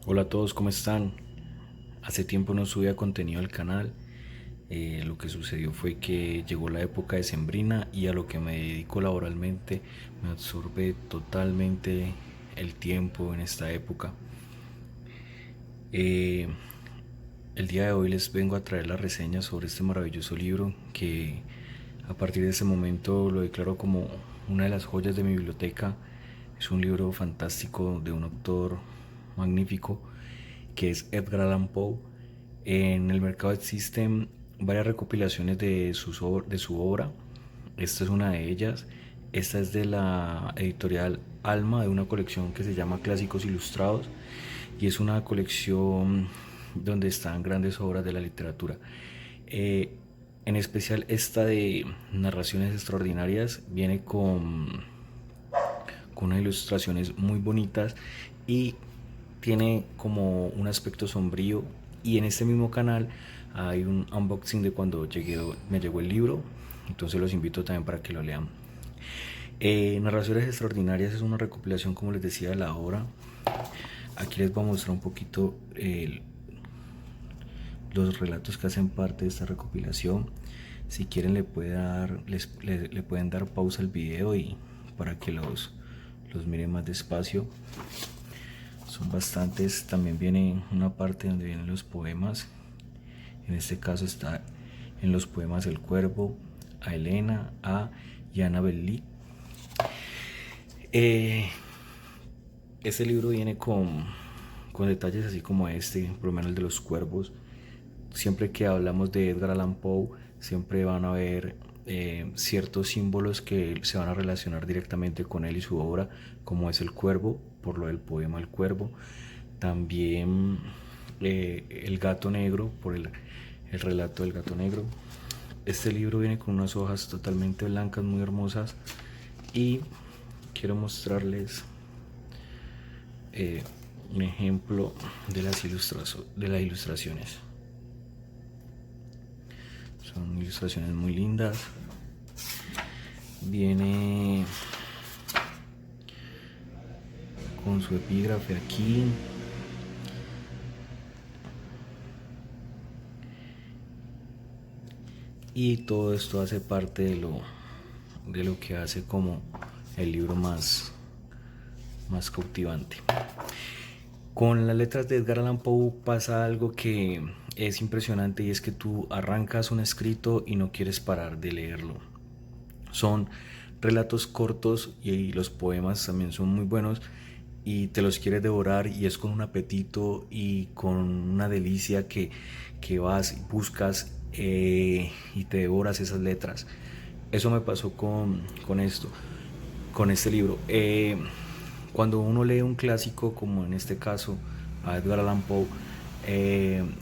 Hola a todos, ¿cómo están? Hace tiempo no subía contenido al canal. Lo que sucedió fue que llegó la época decembrina y a lo que me dedico laboralmente me absorbe totalmente el tiempo en esta época. Eh, el día de hoy les vengo a traer la reseña sobre este maravilloso libro que a partir de este momento lo declaro como una de las joyas de mi biblioteca. Es un libro fantástico de un autor magnífico que es Edgar Allan Poe. En el mercado existen varias recopilaciones de su obra. Esta es una de ellas. Esta es de la editorial Alma, de una colección que se llama Clásicos Ilustrados, y es una colección donde están grandes obras de la literatura. Eh, en especial esta de Narraciones Extraordinarias viene con unas ilustraciones muy bonitas y tiene como un aspecto sombrío. Y en este mismo canal hay un unboxing de cuando me llegó el libro, entonces los invito también para que lo lean. Narraciones Extraordinarias es una recopilación, como les decía, de la obra. Aquí les voy a mostrar un poquito los relatos que hacen parte de esta recopilación. Si quieren le pueden dar pausa al video y para que los miren más despacio. Son bastantes. También viene una parte donde vienen los poemas. En este caso está en los poemas El Cuervo, a Elena, a y Annabel Lee. Este libro viene con detalles así como este, por lo menos el de los cuervos. Siempre que hablamos de Edgar Allan Poe, siempre van a haber ciertos símbolos que se van a relacionar directamente con él y su obra, como es el cuervo, por lo del poema El Cuervo. También el gato negro, por el relato del gato negro. Este libro viene con unas hojas totalmente blancas, muy hermosas, y quiero mostrarles un ejemplo de de las ilustraciones. Son ilustraciones muy lindas. Viene con su epígrafe aquí. Y todo esto hace parte de lo que hace como el libro más cautivante. Con las letras de Edgar Allan Poe pasa algo que es impresionante, y es que tú arrancas un escrito y no quieres parar de leerlo. Son relatos cortos y los poemas también son muy buenos y te los quieres devorar, y es con un apetito y con una delicia que vas y buscas y te devoras esas letras. Eso me pasó con este libro. Cuando uno lee un clásico, como en este caso a Edgar Allan Poe,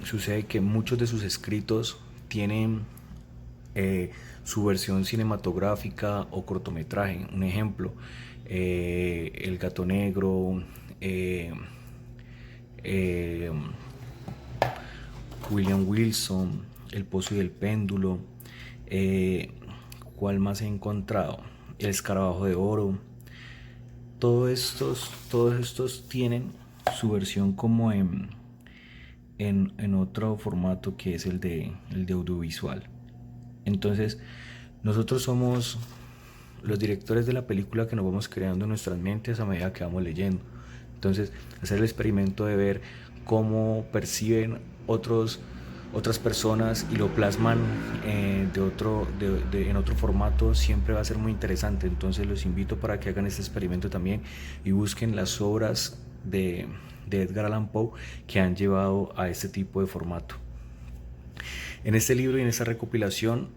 sucede que muchos de sus escritos tienen su versión cinematográfica o cortometraje. Un ejemplo, El Gato Negro, eh, eh, William Wilson, El Pozo y el Péndulo. eh, ¿Cuál más he encontrado? El Escarabajo de Oro. Todos estos tienen su versión como en otro formato, que es el de audiovisual. Entonces, nosotros somos los directores de la película que nos vamos creando en nuestras mentes a medida que vamos leyendo. Entonces, hacer el experimento de ver cómo perciben otras personas y lo plasman en otro formato siempre va a ser muy interesante. Entonces, los invito para que hagan este experimento también y busquen las obras de Edgar Allan Poe que han llevado a este tipo de formato. En este libro y en esta recopilación,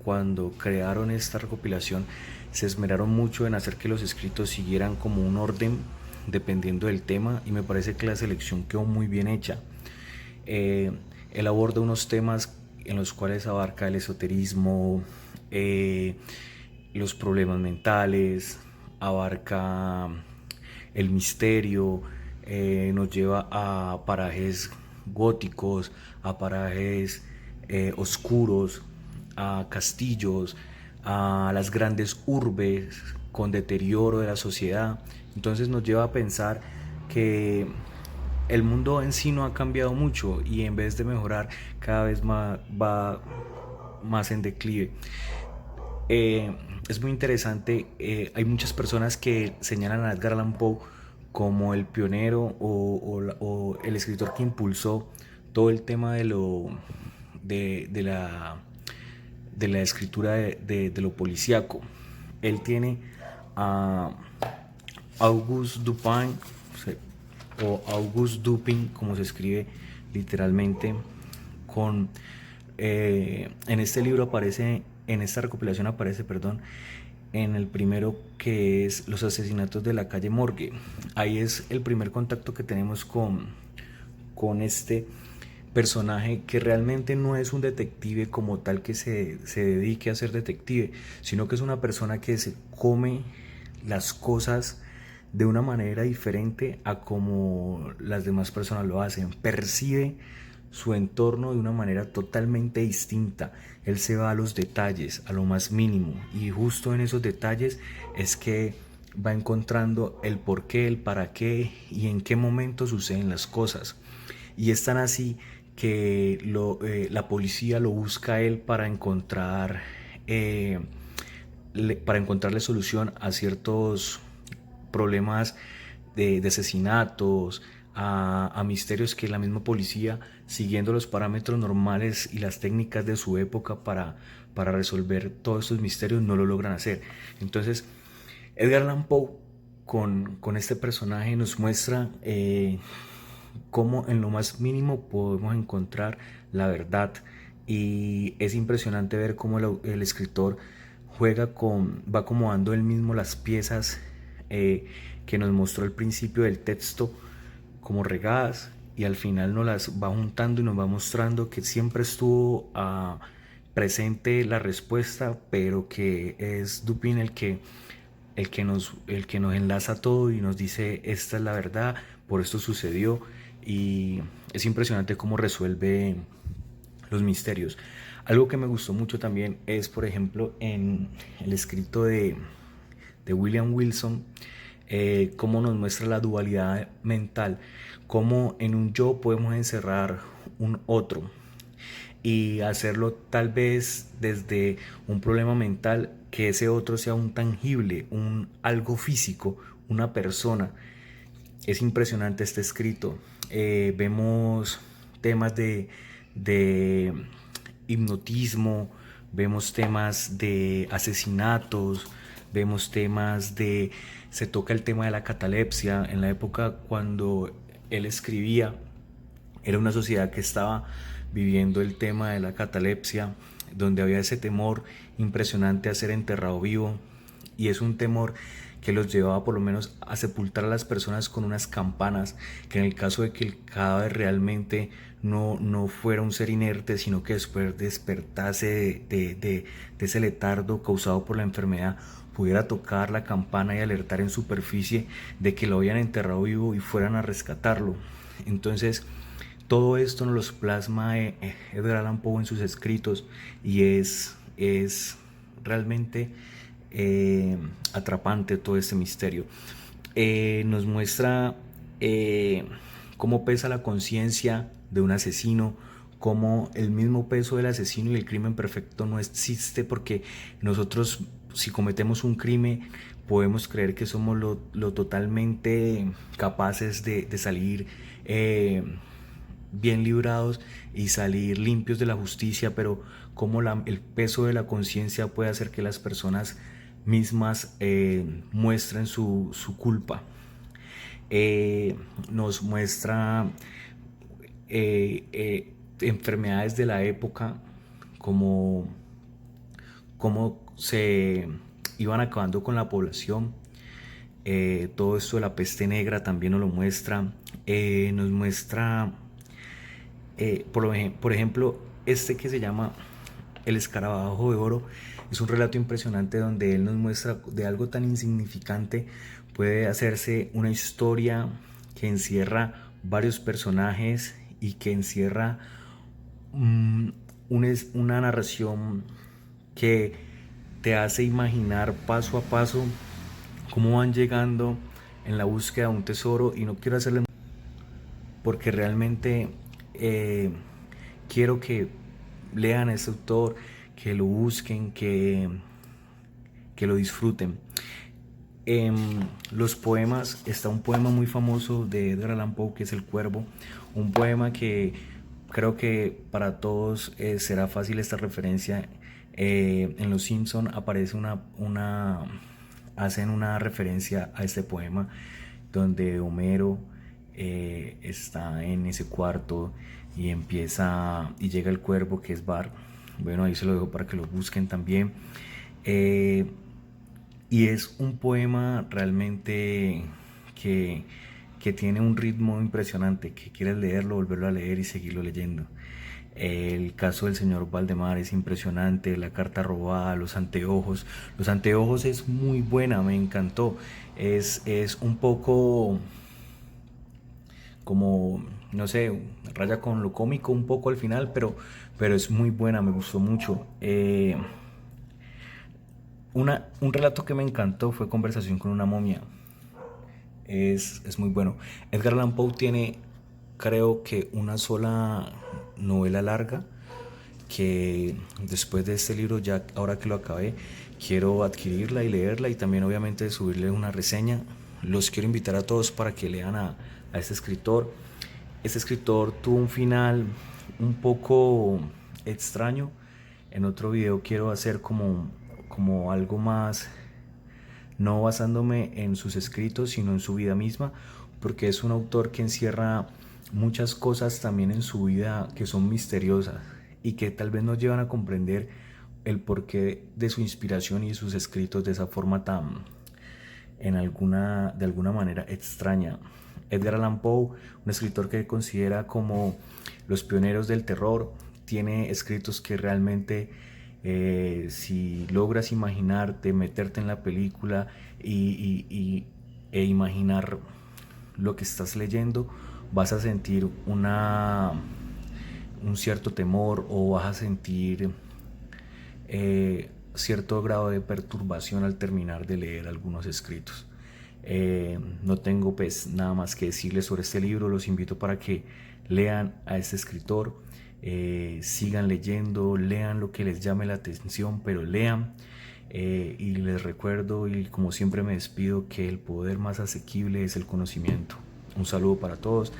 cuando crearon esta recopilación, se esmeraron mucho en hacer que los escritos siguieran como un orden dependiendo del tema, y me parece que la selección quedó muy bien hecha. Eh, él aborda unos temas en los cuales abarca el esoterismo, los problemas mentales, abarca el misterio, nos lleva a parajes góticos, a parajes oscuros, a castillos, a las grandes urbes con deterioro de la sociedad. Entonces nos lleva a pensar que el mundo en sí no ha cambiado mucho y en vez de mejorar cada vez más va más en declive. Eh, es muy interesante, hay muchas personas que señalan a Edgar Allan Poe como el pionero o el escritor que impulsó todo el tema de la de la escritura de lo policíaco. Él tiene a Auguste Dupin, o Auguste Dupin, como se escribe literalmente, con en este libro aparece, en esta recopilación aparece, perdón, en el primero, que es Los asesinatos de la calle Morgue. Ahí es el primer contacto que tenemos con este personaje, que realmente no es un detective como tal que se dedique a ser detective, sino que es una persona que se come las cosas de una manera diferente a como las demás personas lo hacen. Percibe su entorno de una manera totalmente distinta. Él se va a los detalles, a lo más mínimo, y justo en esos detalles es que va encontrando el por qué, el para qué y en qué momento suceden las cosas. Y es tan así que la policía lo busca a él eh, para encontrarle solución a ciertos problemas de asesinatos, a misterios que la misma policía, siguiendo los parámetros normales y las técnicas de su época para resolver todos estos misterios, no lo logran hacer. Entonces, Edgar Allan Poe con este personaje nos muestra cómo en lo más mínimo podemos encontrar la verdad, y es impresionante ver cómo el escritor va acomodando él mismo las piezas que nos mostró al principio del texto como regadas, y al final nos las va juntando y nos va mostrando que siempre estuvo presente la respuesta, pero que es Dupin el que nos enlaza todo y nos dice esta es la verdad, por esto sucedió. Y es impresionante cómo resuelve los misterios. Algo que me gustó mucho también es, por ejemplo, en el escrito de William Wilson, cómo nos muestra la dualidad mental, cómo en un yo podemos encerrar un otro y hacerlo tal vez desde un problema mental, que ese otro sea un tangible, un algo físico, una persona. Es impresionante este escrito. Vemos temas de hipnotismo, vemos temas de asesinatos, vemos temas de... Se toca el tema de la catalepsia. En la época cuando él escribía, era una sociedad que estaba viviendo el tema de la catalepsia, donde había ese temor impresionante a ser enterrado vivo, y es un temor que los llevaba por lo menos a sepultar a las personas con unas campanas, que en el caso de que el cadáver realmente no fuera un ser inerte, sino que después despertase de ese letardo causado por la enfermedad, pudiera tocar la campana y alertar en superficie de que lo habían enterrado vivo y fueran a rescatarlo. Entonces, todo esto nos los plasma Edgar Allan Poe en sus escritos, y es realmente atrapante todo este misterio. Nos muestra cómo pesa la conciencia de un asesino, cómo el mismo peso del asesino y el crimen perfecto no existe, porque nosotros, si cometemos un crimen, podemos creer que somos lo totalmente capaces de salir bien librados y salir limpios de la justicia, pero como el peso de la conciencia puede hacer que las personas mismas muestren su culpa. Nos muestra enfermedades de la época, como cómo se iban acabando con la población. Todo esto de la peste negra también nos lo muestra. Nos muestra, por ejemplo, este que se llama El escarabajo de oro. Es un relato impresionante donde él nos muestra de algo tan insignificante puede hacerse una historia que encierra varios personajes y que encierra una narración que te hace imaginar paso a paso cómo van llegando en la búsqueda de un tesoro. Y no quiero hacerle porque realmente eh, quiero que lean a este autor, que lo busquen, que lo disfruten. En los poemas está un poema muy famoso de Edgar Allan Poe que es El Cuervo, un poema que creo que para todos será fácil esta referencia. En Los Simpson aparece hacen una referencia a este poema donde Homero está en ese cuarto y llega el cuervo que es Bart. Bueno, ahí se lo dejo para que lo busquen también. Eh, y es un poema realmente que, que tiene un ritmo impresionante, que quieres leerlo, volverlo a leer y seguirlo leyendo. El caso del señor Valdemar es impresionante, la carta robada, los anteojos. Los anteojos es muy buena, me encantó. Es un poco como, no sé, raya con lo cómico un poco al final, pero es muy buena, me gustó mucho. Un relato que me encantó fue Conversación con una momia. Es muy bueno. Edgar Allan Poe tiene, creo que una sola novela larga que después de este libro, ya ahora que lo acabé, quiero adquirirla y leerla y también obviamente subirle una reseña. Los quiero invitar a todos para que lean a este escritor. Este escritor tuvo un final un poco extraño. En otro video quiero hacer como algo más, no basándome en sus escritos, sino en su vida misma, porque es un autor que encierra muchas cosas también en su vida que son misteriosas y que tal vez nos llevan a comprender el porqué de su inspiración y sus escritos de esa forma tan, de alguna manera extraña. Edgar Allan Poe, un escritor que considera como los pioneros del terror, tiene escritos que realmente si logras imaginarte, meterte en la película e imaginar lo que estás leyendo, vas a sentir un cierto temor o vas a sentir cierto grado de perturbación al terminar de leer algunos escritos. No tengo pues nada más que decirles sobre este libro, los invito para que lean a este escritor, sigan leyendo, lean lo que les llame la atención, pero lean. Y les recuerdo y como siempre me despido que el poder más asequible es el conocimiento. Un saludo para todos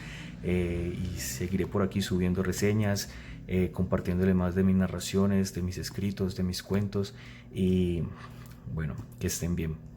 y seguiré por aquí subiendo reseñas, compartiéndole más de mis narraciones, de mis escritos, de mis cuentos y bueno, que estén bien.